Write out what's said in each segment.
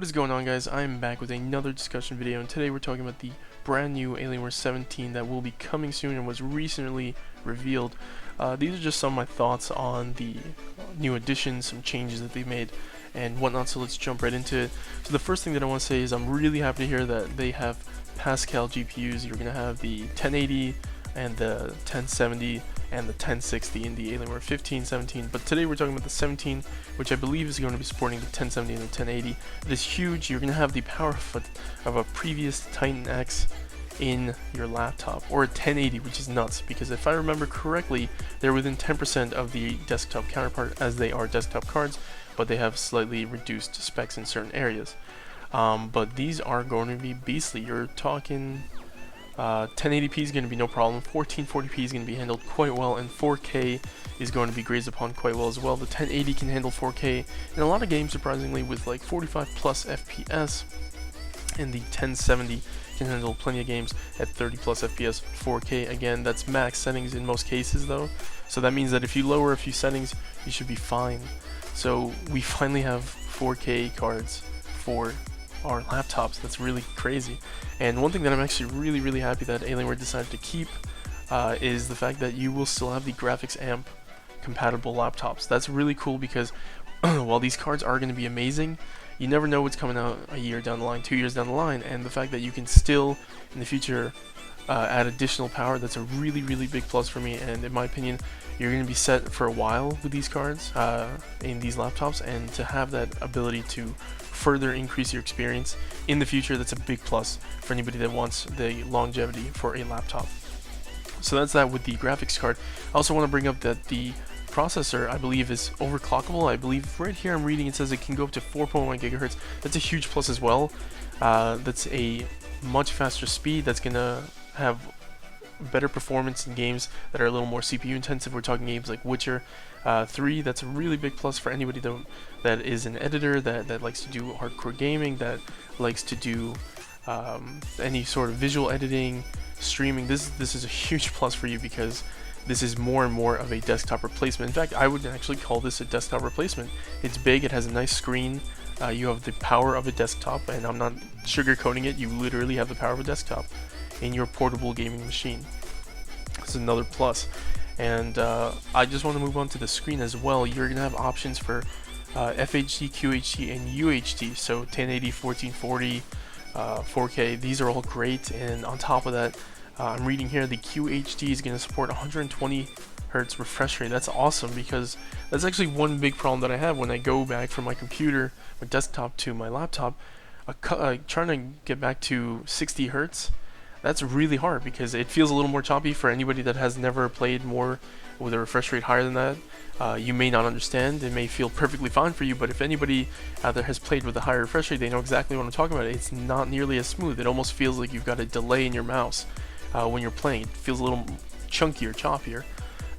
What is going on, guys? I'm back with another discussion video, and today we're talking about the brand new Alienware 17 that will be coming soon and was recently revealed. These are just some of my thoughts on the new additions, some changes that they made and whatnot, so let's jump right into it. So the first thing that I want to say is I'm really happy to hear that they have Pascal GPUs. You're going to have the 1080 and the 1070 and the 1060 in the Alienware 15, 17, but today we're talking about the 17, which I believe is going to be supporting the 1070 and the 1080. It is huge. You're going to have the power of a previous Titan X in your laptop, or a 1080, which is nuts, because if I remember correctly, they're within 10% of the desktop counterpart, as they are desktop cards, but they have slightly reduced specs in certain areas. But these are going to be beastly. You're talking 1080p is going to be no problem, 1440p is going to be handled quite well, and 4K is going to be grazed upon quite well as well. The 1080 can handle 4K in a lot of games, surprisingly, with like 45 plus FPS, and the 1070 can handle plenty of games at 30 plus FPS 4K. Again, that's max settings in most cases though, so that means that if you lower a few settings, you should be fine. So we finally have 4K cards for our laptops. That's really crazy. And one thing that I'm actually really happy that Alienware decided to keep is the fact that you will still have the graphics amp compatible laptops. That's really cool, because while these cards are going to be amazing, you never know what's coming out a year down the line, 2 years down the line, and the fact that you can still in the future add additional power, that's a really big plus for me. And in my opinion, you're going to be set for a while with these cards in these laptops, and to have that ability to further increase your experience in the future, that's a big plus for anybody that wants the longevity for a laptop. So that's that with the graphics card. I also want to bring up that the processor, I believe, is overclockable. I believe right here I'm reading it says it can go up to 4.1 gigahertz. That's a huge plus as well. That's a much faster speed. That's gonna have better performance in games that are a little more CPU intensive. We're talking games like Witcher 3. That's a really big plus for anybody that is an editor, that likes to do hardcore gaming, that likes to do any sort of visual editing, streaming. This is a huge plus for you, because this is more and more of a desktop replacement. In fact, I would actually call this a desktop replacement. It's big, it has a nice screen, you have the power of a desktop, and I'm not sugarcoating it, you literally have the power of a desktop in your portable gaming machine. This is another plus. And I just want to move on to the screen as well. You're going to have options for FHD, QHD, and UHD, so 1080, 1440, 4K. These are all great, and on top of that, I'm reading here the QHD is going to support 120 Hertz refresh rate. That's awesome, because that's actually one big problem that I have when I go back from my computer, my desktop, to my laptop. Trying to get back to 60 Hertz, that's really hard, because it feels a little more choppy. For anybody that has never played more with a refresh rate higher than that, you may not understand. It may feel perfectly fine for you, but if anybody out there has played with a higher refresh rate, they know exactly what I'm talking about. It's not nearly as smooth. It almost feels like you've got a delay in your mouse when you're playing. It feels a little chunkier, choppier,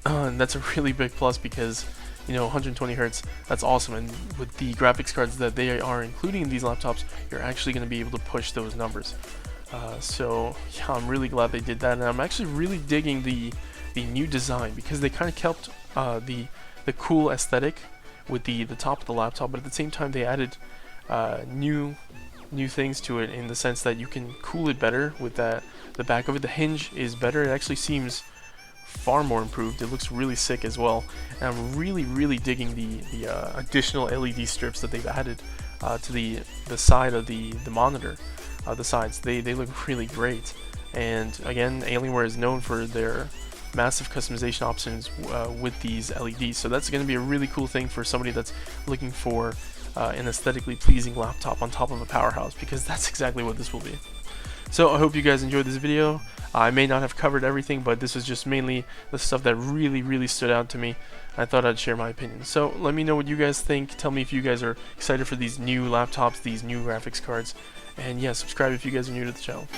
and that's a really big plus, because 120 Hertz, that's awesome. And with the graphics cards that they are including in these laptops, you're actually going to be able to push those numbers. So yeah, I'm really glad they did that, and I'm actually really digging the new design, because they kind of kept the cool aesthetic with the top of the laptop, but at the same time they added new things to it, in the sense that you can cool it better with the back of it. The hinge is better. It actually seems far more improved. It looks really sick as well, and I'm really digging the additional LED strips that they've added to the side of the monitor. The sides, they look really great. And again, Alienware is known for their massive customization options with these LEDs, so that's going to be a really cool thing for somebody that's looking for an aesthetically pleasing laptop on top of a powerhouse, because that's exactly what this will be. So I hope you guys enjoyed this video. I may not have covered everything, but this was just mainly the stuff that really stood out to me. I thought I'd share my opinion. So let me know what you guys think. Tell me if you guys are excited for these new laptops, these new graphics cards. And yeah, subscribe if you guys are new to the channel.